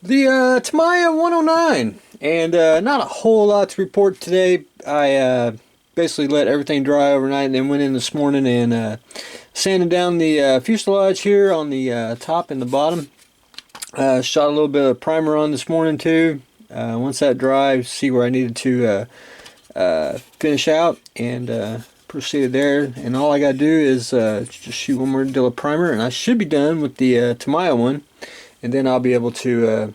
Tamiya 109, and not a whole lot to report today. I basically let everything dry overnight and then went in this morning and sanded down the fuselage here on the top and the bottom. Shot a little bit of primer on this morning too. Once that dry, see where I needed to finish out, and proceeded there. And all I gotta do is just shoot one more deal of primer, and I should be done with the Tamiya one. And then I'll be able to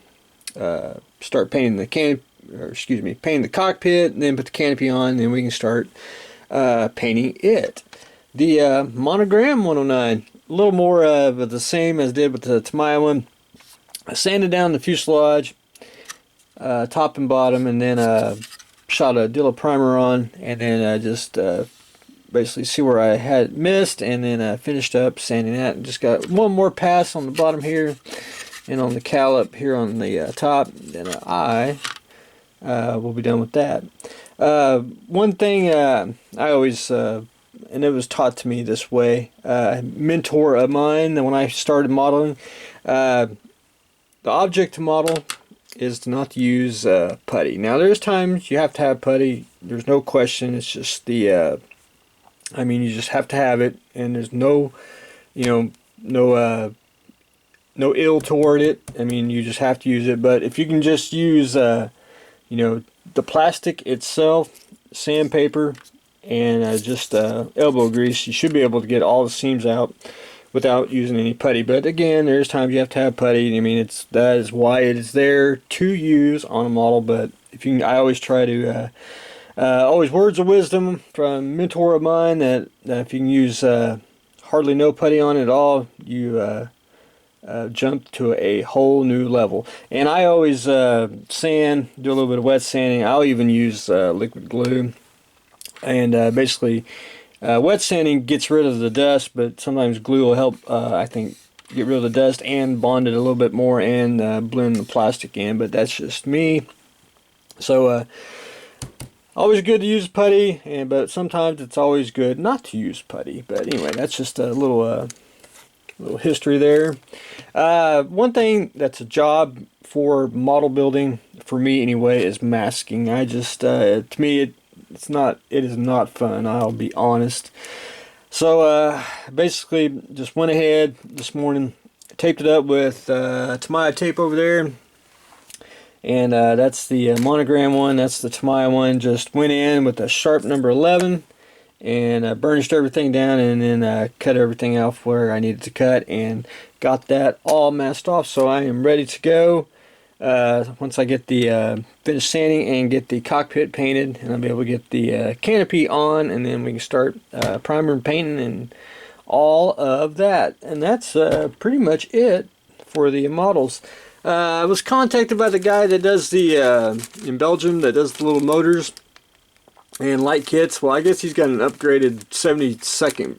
start painting the painting the cockpit, and then put the canopy on, and then we can start painting it. The Monogram 109, a little more of the same as I did with the Tamiya one. I sanded down the fuselage, top and bottom, and then shot a deal of primer on, and then just basically see where I had missed, and then finished up sanding that, and just got one more pass on the bottom here and on the callip here on the top. Then I will be done with that. One thing I always, and it was taught to me this way, mentor of mine, that when I started modeling, the object to model is to not use putty. Now there's times you have to have putty, there's no question. It's just the I mean, you just have to have it, and there's no, no ill toward it. I mean, you just have to use it. But if you can just use the plastic itself, sandpaper, and just elbow grease, you should be able to get all the seams out without using any putty. But again, there's times you have to have putty. I mean, that is why it is there to use on a model. But if you can, I always try to always words of wisdom from a mentor of mine, that if you can use hardly no putty on it at all, you jump to a whole new level. And I always sand, do a little bit of wet sanding. I'll even use liquid glue. And basically, wet sanding gets rid of the dust, but sometimes glue will help, I think, get rid of the dust and bond it a little bit more, and blend the plastic in. But that's just me. So always good to use putty, but sometimes it's always good not to use putty. But anyway, that's just a little history there. One thing that's a job for model building, for me anyway, is masking. I just to me it is not fun, I'll be honest. So basically just went ahead this morning, taped it up with Tamiya tape over there, and that's the Monogram one, that's the Tamiya one. Just went in with a sharp number 11 and burnished everything down, and then cut everything off where I needed to cut, and got that all masked off. So I am ready to go once I get the finished sanding and get the cockpit painted, and I'll be able to get the canopy on, and then we can start primer and painting and all of that. And that's pretty much it for the models. I was contacted by the guy that does the in Belgium, that does the little motors and light kits. Well, I guess he's got an upgraded 72nd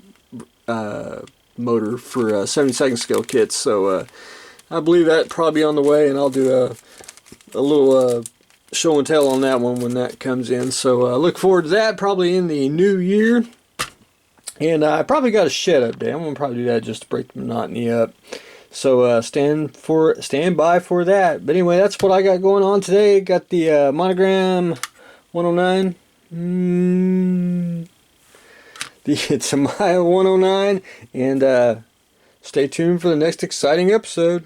motor for 72nd scale kits. So I believe that probably on the way, and I'll do a little show and tell on that one when that comes in. So look forward to that, probably in the new year. And I probably got a shed update. I'm gonna probably do that just to break the monotony up. So stand by for that. But anyway, that's what I got going on today. Got the Monogram 109. The Tamiya 109, and stay tuned for the next exciting episode.